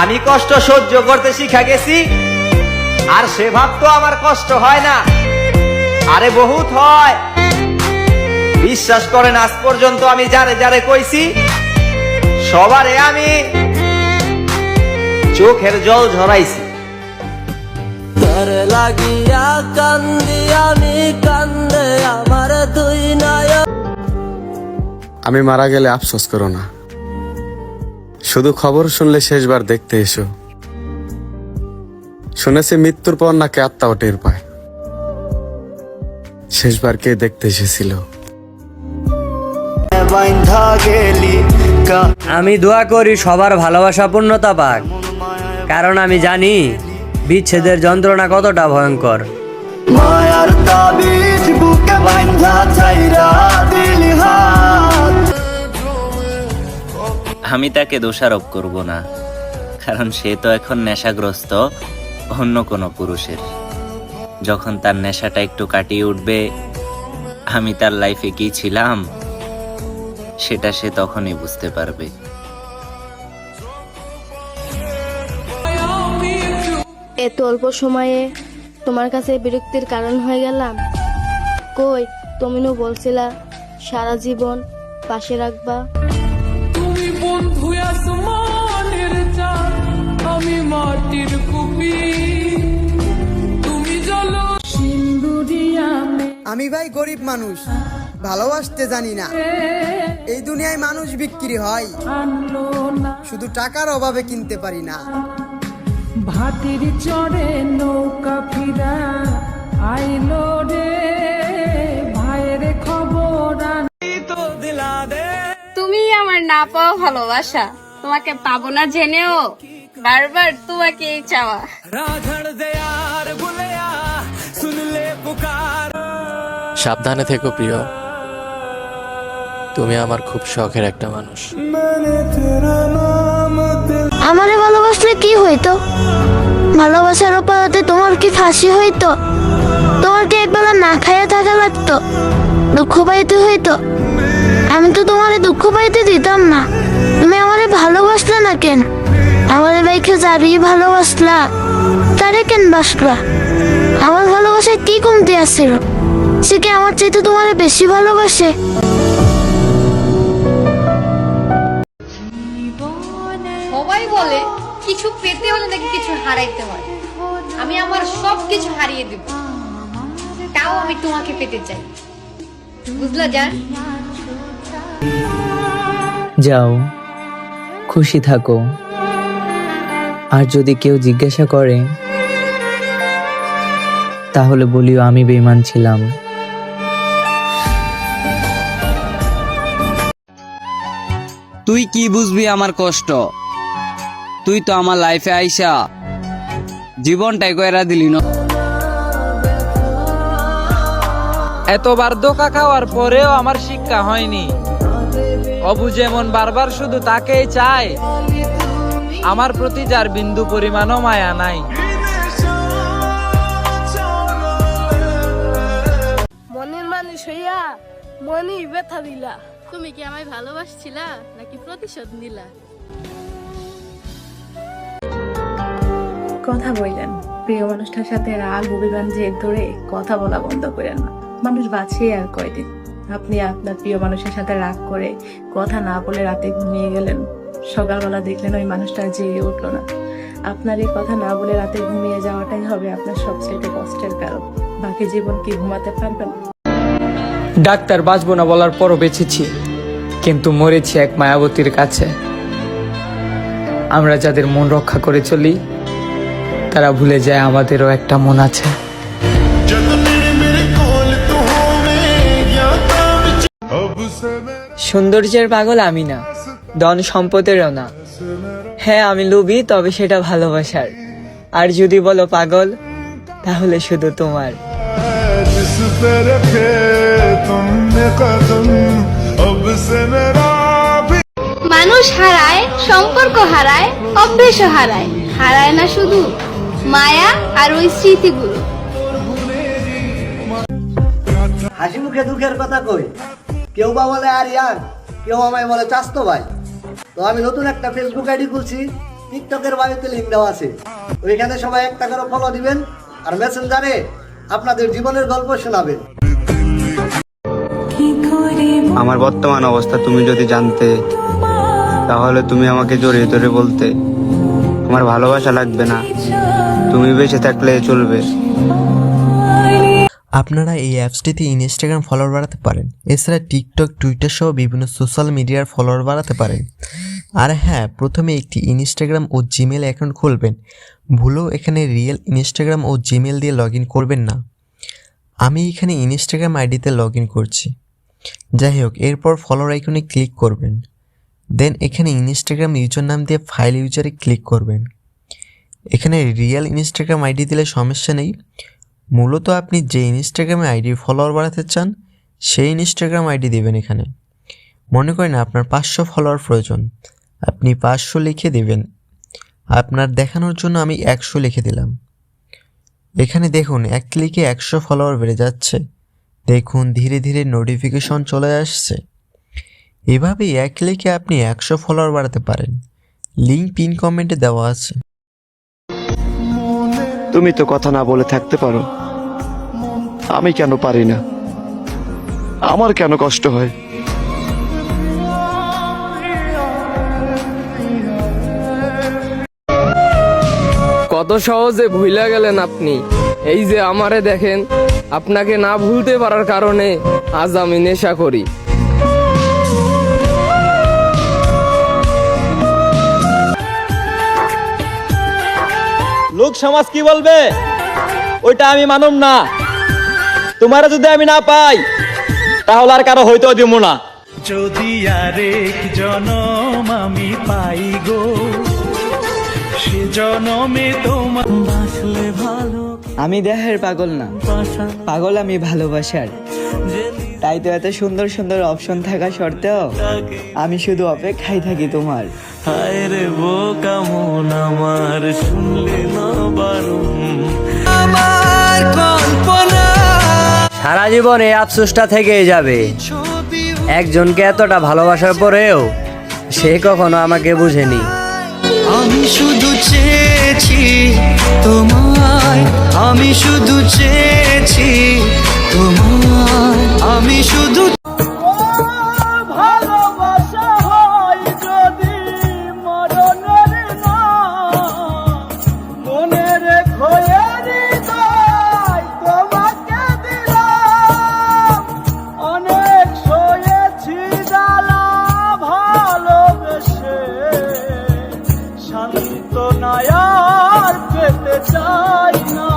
আমি কষ্ট সহ্য করতে শিখা গেছি, আর সে ভাবতো আমার কষ্ট হয় না। আরে বহুত হয়। বিশ্বাস করেন, আজ পর্যন্ত আমি যারে যারে কইছি সবারে আমি চোখের জল ঝরাইছি। তোর লাগিয়া কান্দি আমি কান্দে আমার দুই নয়ন। আমি মারা গেলে আফসোস করো না, শুধু খবর শুনলে শেষবার দেখতে এসো। শুনেছি মৃত্যুর পর নাকি আত্মাও টের পায়। শেষবার কে দেখতে এসেছিল? আমি দোয়া করি সবার ভালোবাসা পূর্ণতা পাক, কারণ আমি জানি বিচ্ছেদের যন্ত্রণা কতটা ভয়ঙ্কর। মায়ার তাবিজ বুকে বাঁধা চাইরা দিলি হাত। আমি তাকে দোষারোপ করব না, কারণ সে তো এখন নেশাগ্রস্ত অন্য কোনো পুরুষের। যখন তার নেশাটা একটু কাটিয়ে উঠবে, আমি তার লাইফে কি ছিলাম সেটা সে তখনই বুঝতে পারবে। এত অল্প সময়ে তোমার কাছে বিরক্তির কারণ হয়ে গেলাম। কই, তুমি তো বলছিলা সারা জীবন পাশে রাখবা। তুমি বন্ধু আসমানের চাঁদ, আমি মাটির কুপি, তুমি জল সিন্ধুরিয়া। আমি ভাই গরিব মানুষ, ভালোবাসতে জানি না। এই দুনিয়ায় মানুষ বিক্রি হয়, শুধু টাকার অভাবে কিনতে পারি না। ভাটির চড়ে নৌকা ফিরা আইলো রে, ভাইয়ের খবর তো দিলা দে তুমি আমার না পাওয়া ভালোবাসা, তোমাকে পাবো না জেনেও বারবার তোমাকে চাওয়া। রাধড় দেয়ার বুলেয়া শুনলে পুকার। সাবধানে থেকো প্রিয়, তুমি আমার খুব শখের একটা মানুষ। আমারে ভালোবাসলে কি হইতো? ভালোবাসার অপরাধে তোমার কি ফাঁসি হইতো? তোমার কি একবেলা না খাইয়া থাকা লাগতো? দুঃখ পাইতে হইতো? আমি তো তোমারে দুঃখ পাইতে দিতাম না। তুমি আমারে ভালোবাসলে না কেন? আমারে বাইকে যারই ভালোবাসলা, তারে কেন বাসলা? আমার ভালোবাসায় কি কমতি আছিল? সে কি আমার চাইতে তোমারে বেশি ভালোবাসে? সবাই বলে কিছু পেতে হলে নাকি কিছু হারাইতে হয়। আমি আমার সব কিছু হারিয়ে দেব, তাও আমি তোমাকে পেতে চাই। বুঝলা জান? যাও, খুশি থাকো। আর যদি কেউ জিজ্ঞাসা করে, তাহলে বলিও আমি বেঈমান ছিলাম। তুই কি বুঝবি আমার কষ্ট? তুই তো আমার লাইফে আইসা জীবনটাই কইরা দিলি না। এতবার ধোঁকা খাওয়ার পরেও আমার শিক্ষা হয়নি। অবু যেমন বারবার শুধু তাকেই চায়, আমার প্রতি যার বিন্দু পরিমাণও মায়া নাই। মনের মানুষ হইয়া মনই ব্যথা দিলা। তুমি কি আমায় ভালোবাসছিলা নাকি প্রতিশোধ নিলা? কথা বললেন, প্রিয় মানুষটার সাথে রাগ অভিমান জেদ ধরে কথা বলা বন্ধ করেন না। মানুষ বাঁচে আর কয়দিন। আপনি আপনার প্রিয় মানুষের সাথে রাগ করে কথা না বলে রাতে ঘুমিয়ে গেলেন, সকালবেলা দেখলেন ওই মানুষটা জেগে উঠলো না। আপনার এই কথা না বলে রাতে ঘুমিয়ে যাওয়াটাই হবে আপনার সবচেয়ে কষ্টের কারণ। বাকি জীবন কি ঘুমাতে পারবেন? ডাক্তার বাঁচবো না বলার পরও বেঁচেছি, কিন্তু মরেছি এক মায়াবতীর কাছে। আমরা যাদের মন রক্ষা করে চলি, তারা ভুলে যায় আমাদেরও একটা মন আছে। সৌন্দর্যের পাগল আমি না, ধন সম্পদেরও না। হ্যাঁ, আমি লোভী, তবে সেটা ভালোবাসার। আর যদি বলো পাগল, তাহলে শুধু তোমার। মানুষ হারায়, সম্পর্ক হারায়, অভ্যেস হারায়, হারায় না শুধু মায়া আর ওই স্মৃতিগুলো। হাসি মুখে দুঃখের কথা কই, কেউ বা বলে আরিয়ান, কেউ আমায় বলে চাস্তো ভাই। তো আমি নতুন একটা ফেসবুক আইডি খুলছি, টিকটকের বায়োতে লিঙ্ক দেওয়া আছে, ওইখানে সবাই একটা করে ফলো দিবেন আর মেসেঞ্জারে আপনাদের জীবনের গল্প শোনাবেন। আমার বর্তমান অবস্থা তুমি যদি জানতে, তাহলে তুমি আমাকে জড়িয়ে ধরে বলতে আমার ভালোবাসা লাগবে না, তুমি বেঁচে থাকলে চলবে। আপনারা এই অ্যাপসটিতে ইনস্টাগ্রাম ফলোয়ার বাড়াতে পারেন, এছাড়া টিকটক, টুইটার সহ বিভিন্ন সোশ্যাল মিডিয়ার ফলোয়ার বাড়াতে পারেন। আর হ্যাঁ, প্রথমে একটি ইনস্টাগ্রাম ও জিমেল অ্যাকাউন্ট খুলবেন। ভুলেও এখানে রিয়েল ইনস্টাগ্রাম ও জিমেল দিয়ে লগ ইন করবেন না। আমি এখানে ইনস্টাগ্রাম আইডিতে লগ ইন করছি। যাই হোক, এরপর ফলোয়ার আইকনে ক্লিক করবেন। দেন এখানে ইনস্টাগ্রাম ইউজার নাম দিয়ে ফাইল ইউজারে ক্লিক করবেন। এখানে রিয়েল ইনস্টাগ্রাম আইডি দিলে সমস্যা নেই। মূলত আপনি যে ইনস্টাগ্রামে আইডির ফলোয়ার বাড়াতে চান সেই ইনস্টাগ্রাম আইডি দেবেন। এখানে মনে করেন আপনার 500 ফলোয়ার প্রয়োজন, আপনি 500 লিখে দেবেন। আপনার দেখানোর জন্য আমি 100 লিখে দিলাম। এখানে দেখুন এক ক্লিকে 100 ফলোয়ার বেড়ে যাচ্ছে। দেখুন ধীরে ধীরে নোটিফিকেশন চলে আসছে। এভাবেই এক ক্লিকে আপনি 100 ফলোয়ার বাড়াতে পারেন। লিঙ্ক পিন কমেন্টে দেওয়া আছে। তুমি তো কথা না বলে থাকতে পারো, আমি কেন পারি না? আমার কেন কষ্ট হয়? কত সহজে ভুলে গেলেন আপনি। এই যে আমারে দেখেন, আপনাকে না ভুলতে পারার কারণে আজ আমি নেশা করি। লোক সমাজ কি বলবে ওইটা আমি মানুম না। তোমারা যদি আমি না পাই তাহলে আর কারো হইতেও দিব না। যদি আরেক জনম আমি পাই গো, সে জনমে তোমার বাসলে ভালো। আমি দেহের পাগল না, পাগল আমি ভালোবাসার। তাই তো এত সুন্দর সুন্দর অপশন থাকা সত্ত্বেও আমি শুধু অপেক্ষায় থাকি তোমার। হায় রে বোকা মন আমার, শুনলে না বারণ আমার কল্পনা। সারা জীবন এই আফসোসটা থেকেই যাবে। একজনকে এতটা ভালোবাসার পরেও সে কখনো আমাকে বুঝেনি। আমি শুধু চেয়েছি তোমায়, আমি শুধু চেয়েছি তোমায়, আমি শুধু ভালোবাসা হয় যদি মরণের না, মনে রেখো হৃদয় তোমাকে দিলাম। অনেক সয়েছি জ্বালা ভালোবেসে, শান্ত নায়ার পেতে চাই না।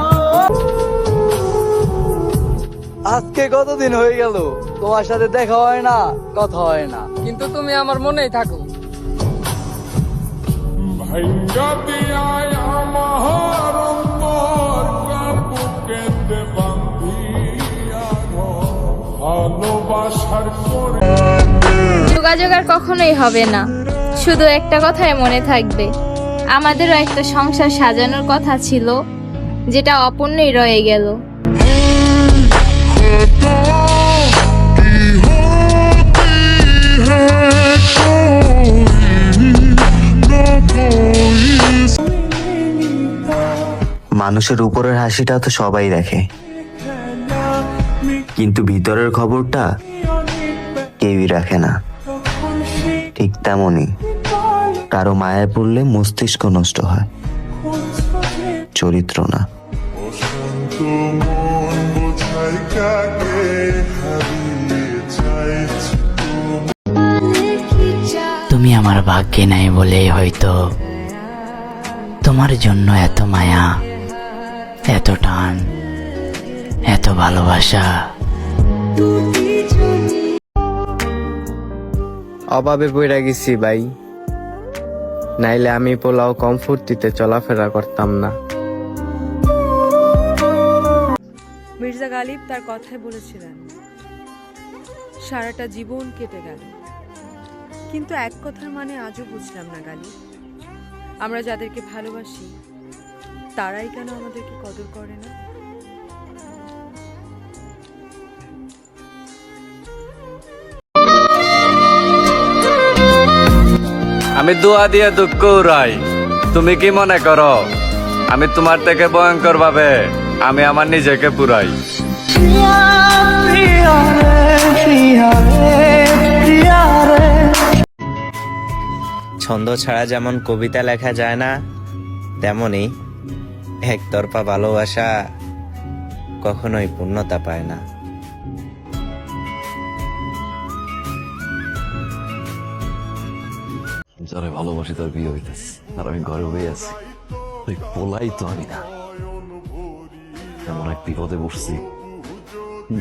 আজকে কতদিন হয়ে গেল তোমার সাথে দেখা হয় না, কথা হয় না, কিন্তু তুমি আমার মনেই থাকো। যোগাযোগ আর কখনোই হবে না, শুধু একটা কথাই মনে থাকবে, আমাদেরও একটা সংসার সাজানোর কথা ছিল, যেটা অপূর্ণই রয়ে গেল। মানুষের উপরের হাসিটা তো সবাই দেখে, কিন্তু ভিতরের খবরটা কেউই রাখে না। ঠিক তেমনই কারো মায়ায় পড়লে মস্তিষ্ক নষ্ট হয়, চরিত্র না। তুমি আমার ভাগ্যে নাই বলেই হয়তো তোমার জন্য এত মায়া, এত টান, এত ভালোবাসা। অভাবে পড়ে গেছি ভাই, নাইলে আমি পোলাও কম ফুর্তিতে চলাফেরা করতাম না। মির্জা গালিব তার কথায় বলেছিলেন, সারাটা জীবন কেটে গেল, কিন্তু এক কথার মানে আজও বুঝলাম না গালিব, আমরা যাদেরকে ভালোবাসি তারাই কেন আমাদেরকে কদর করে না? আমি দোয়া দিয়ে দুঃখ উড়াই, তুমি কি মনে করো আমি তোমার থেকে ভয়ঙ্কর ভাবে আমি আমার নিজেকে পুরাই? ছন্দ ছাড়া যেমন কবিতা লেখা যায় না, তেমনি একতরফা ভালোবাসা কখনোই পূর্ণতা পায় না। যারা ভালোবাসি তার বিয়ে হইতেছে, আর আমি ঘরে বয়ে আছি। তুই পোলাই তো আমি না, এমন এক বিপদে বসছি,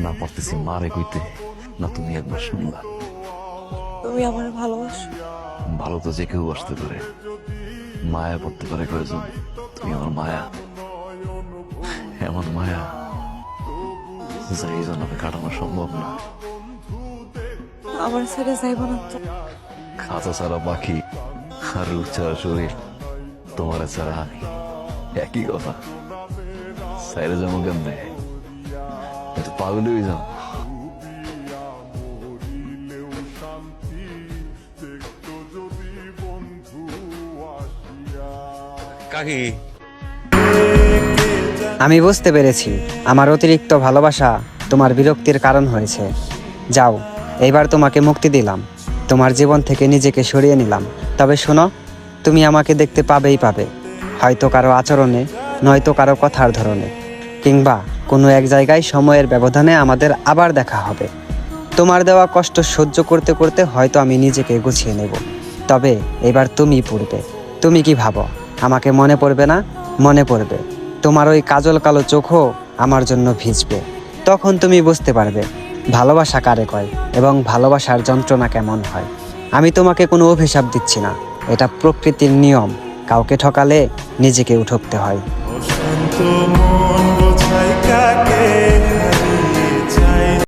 না পারতেছি মারে কইতে, না তুমি একবার শুনবা। তুমি আমার ভালোবাসো। ভালো তো যে কেউ আসতে পারে, মায়া পড়তে পারে কয়জন। তুমি আমার মায়া, এমন মায়া যাই জন্য কাটানো সম্ভব না। আমার ছেড়ে যাইব না তো? খাঁচা ছাড়া পাখি আর রূপ ছাড়া শরীর, তোমার ছাড়া আমি, একই কথা। সাইরে যাবো কেমনে? একটু পাগল হয়ে যাও। কাকি, আমি বুঝতে পেরেছি আমার অতিরিক্ত ভালোবাসা তোমার বিরক্তির কারণ হয়েছে। যাও, এইবার তোমাকে মুক্তি দিলাম, তোমার জীবন থেকে নিজেকে সরিয়ে নিলাম। তবে শোনো, তুমি আমাকে দেখতে পাবেই পাবে, হয়তো কারো আচরণে, নয়তো কারো কথার ধরনে, কিংবা কোনো এক জায়গায় সময়ের ব্যবধানে আমাদের আবার দেখা হবে। তোমার দেওয়া কষ্ট সহ্য করতে করতে হয়তো আমি নিজেকে গুছিয়ে নেব। তবে এবার তুমি পড়বে। তুমি কি ভাবো আমাকে মনে পড়বে না? মনে পড়বে। তোমার ওই কাজল কালো চোখও আমার জন্য ভিজবে। তখন তুমি বুঝতে পারবে ভালোবাসা কারে কয় এবং ভালোবাসার যন্ত্রণা কেমন হয়। আমি তোমাকে কোনো অভিশাপ দিচ্ছি না, এটা প্রকৃতির নিয়ম। কাউকে ঠকালে নিজেকেও ঠকতে হয়। মন বোঝাই কাকে